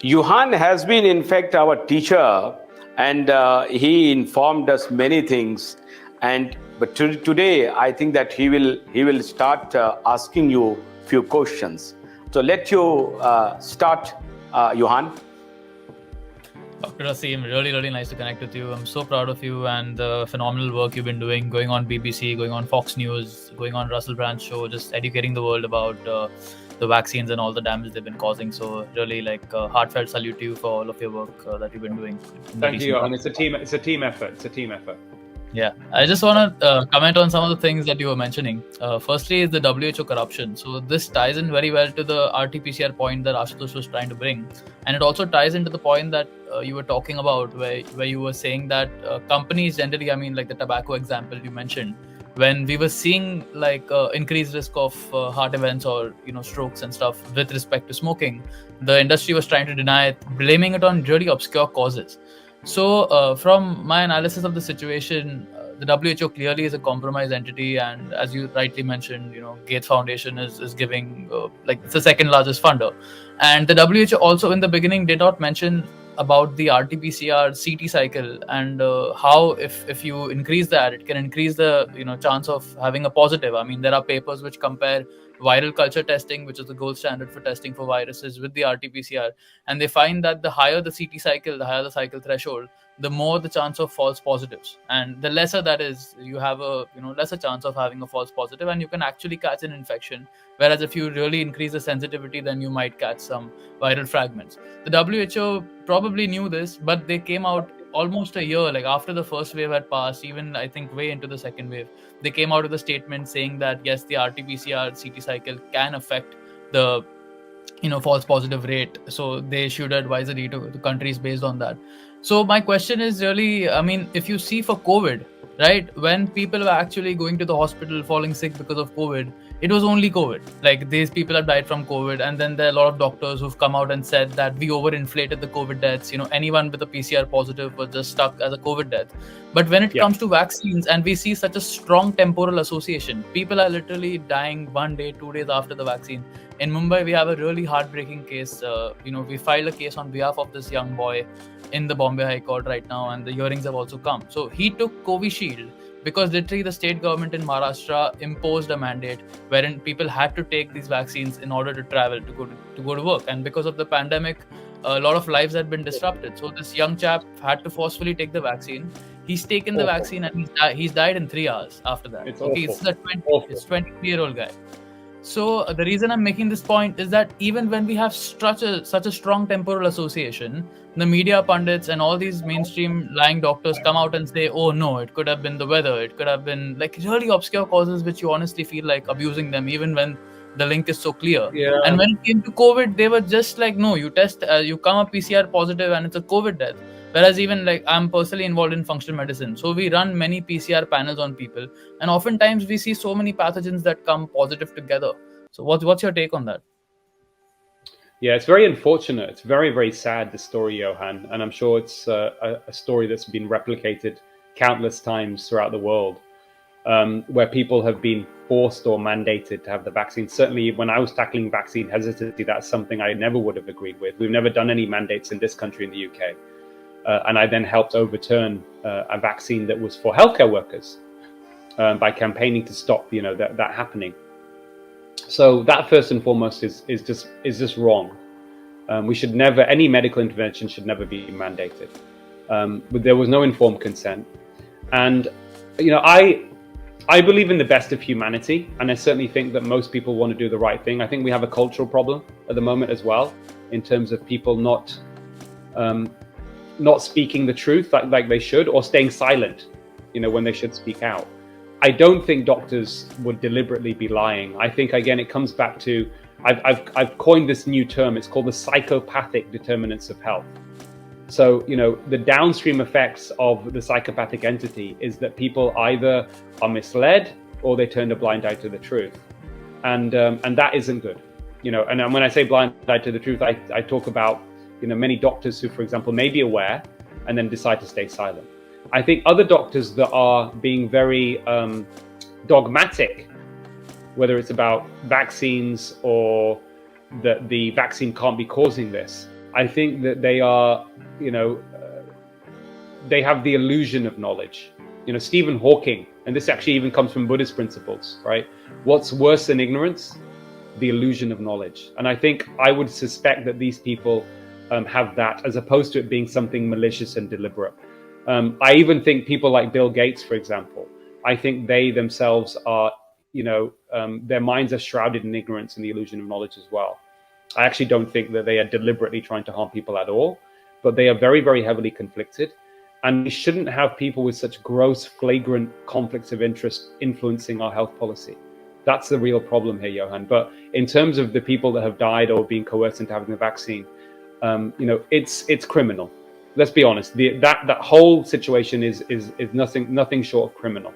Johan has been, in fact, our teacher, and he informed us many things. And but today, I think that he will start asking you few questions. So let you start, Johan. Dr. Aseem, really, really nice to connect with you. I'm so proud of you and the phenomenal work you've been doing, going on BBC, going on Fox News, going on Russell Brand's show, just educating the world about the vaccines and all the damage they've been causing. So really, heartfelt salute to you for all of your work that you've been doing. Thank you, Johan. It's a team effort. It's a team effort. Yeah, I just want to comment on some of the things that you were mentioning. Firstly, is the WHO corruption. So this ties in very well to the RT-PCR point that Ashutosh was trying to bring, and it also ties into the point that you were talking about, where you were saying that companies generally, I mean, like the tobacco example you mentioned, when we were seeing increased risk of heart events or strokes and stuff with respect to smoking, the industry was trying to deny it, blaming it on really obscure causes. So from my analysis of the situation, the WHO clearly is a compromised entity, and as you rightly mentioned, Gates Foundation is giving it's the second largest funder, and the WHO also in the beginning did not mention about the RT-PCR CT cycle and how if you increase that, it can increase the chance of having a positive. I mean, there are papers which compare viral culture testing, which is the gold standard for testing for viruses, with the RT-PCR, and they find that the higher the CT cycle, the higher the cycle threshold, the more the chance of false positives, and the lesser that is, you have a lesser chance of having a false positive, and you can actually catch an infection. Whereas if you really increase the sensitivity, then you might catch some viral fragments. The WHO probably knew this, but they came out almost a year, like after the first wave had passed, even I think way into the second wave, they came out with a statement saying that yes, the RT-PCR CT cycle can affect the false positive rate. So they issued advisory to countries based on that. So my question is really, I mean, if you see for COVID, right, when people were actually going to the hospital falling sick because of COVID, it was only COVID. Like, these people have died from COVID, and then there are a lot of doctors who've come out and said that we overinflated the COVID deaths. Anyone with a PCR positive was just stuck as a COVID death. But when it comes to vaccines, and we see such a strong temporal association, people are literally dying 1 day, 2 days after the vaccine. In Mumbai, we have a really heartbreaking case. We filed a case on behalf of this young boy in the Bombay High Court right now, and the hearings have also come. So he took Covishield because literally the state government in Maharashtra imposed a mandate wherein people had to take these vaccines in order to travel, to go to work. And because of the pandemic, a lot of lives had been disrupted. So this young chap had to forcefully take the vaccine. He's taken the vaccine and he's died in 3 hours after that. It's 23-year-old guy. So the reason I'm making this point is that even when we have such a strong temporal association, the media pundits and all these mainstream lying doctors come out and say, oh no, it could have been the weather, it could have been like really obscure causes which you honestly feel like abusing them, even when the link is so clear. Yeah. And when it came to COVID, they were just like, no, you test, you come up PCR positive and it's a COVID death. Whereas even like I'm personally involved in functional medicine, so we run many PCR panels on people, and oftentimes we see so many pathogens that come positive together. So what's your take on that? Yeah, it's very unfortunate. It's very, very sad, the story, Johan, and I'm sure it's a story that's been replicated countless times throughout the world, where people have been forced or mandated to have the vaccine. Certainly, when I was tackling vaccine hesitancy, that's something I never would have agreed with. We've never done any mandates in this country, in the UK. And I then helped overturn a vaccine that was for healthcare workers by campaigning to stop, that happening. So that first and foremost is just wrong. We should never, any medical intervention should never be mandated. But there was no informed consent, and I believe in the best of humanity, and I certainly think that most people want to do the right thing. I think we have a cultural problem at the moment as well, in terms of people not speaking the truth like they should, or staying silent, when they should speak out. I don't think doctors would deliberately be lying. I think, again, it comes back to, I've coined this new term. It's called the psychopathic determinants of health. So, the downstream effects of the psychopathic entity is that people either are misled or they turn a blind eye to the truth. And that isn't good. And when I say blind eye to the truth, I talk about, many doctors who, for example, may be aware and then decide to stay silent. I think other doctors that are being very dogmatic, whether it's about vaccines or that the vaccine can't be causing this, I think that they are, they have the illusion of knowledge. Stephen Hawking, and this actually even comes from Buddhist principles, right? What's worse than ignorance? The illusion of knowledge. And I think I would suspect that these people have that, as opposed to it being something malicious and deliberate. I even think people like Bill Gates, for example, I think they themselves are, their minds are shrouded in ignorance and the illusion of knowledge as well. I actually don't think that they are deliberately trying to harm people at all, but they are very, very heavily conflicted. And we shouldn't have people with such gross, flagrant conflicts of interest influencing our health policy. That's the real problem here, Johan. But in terms of the people that have died or been coerced into having the vaccine, it's criminal. Let's be honest. That whole situation is nothing short of criminal.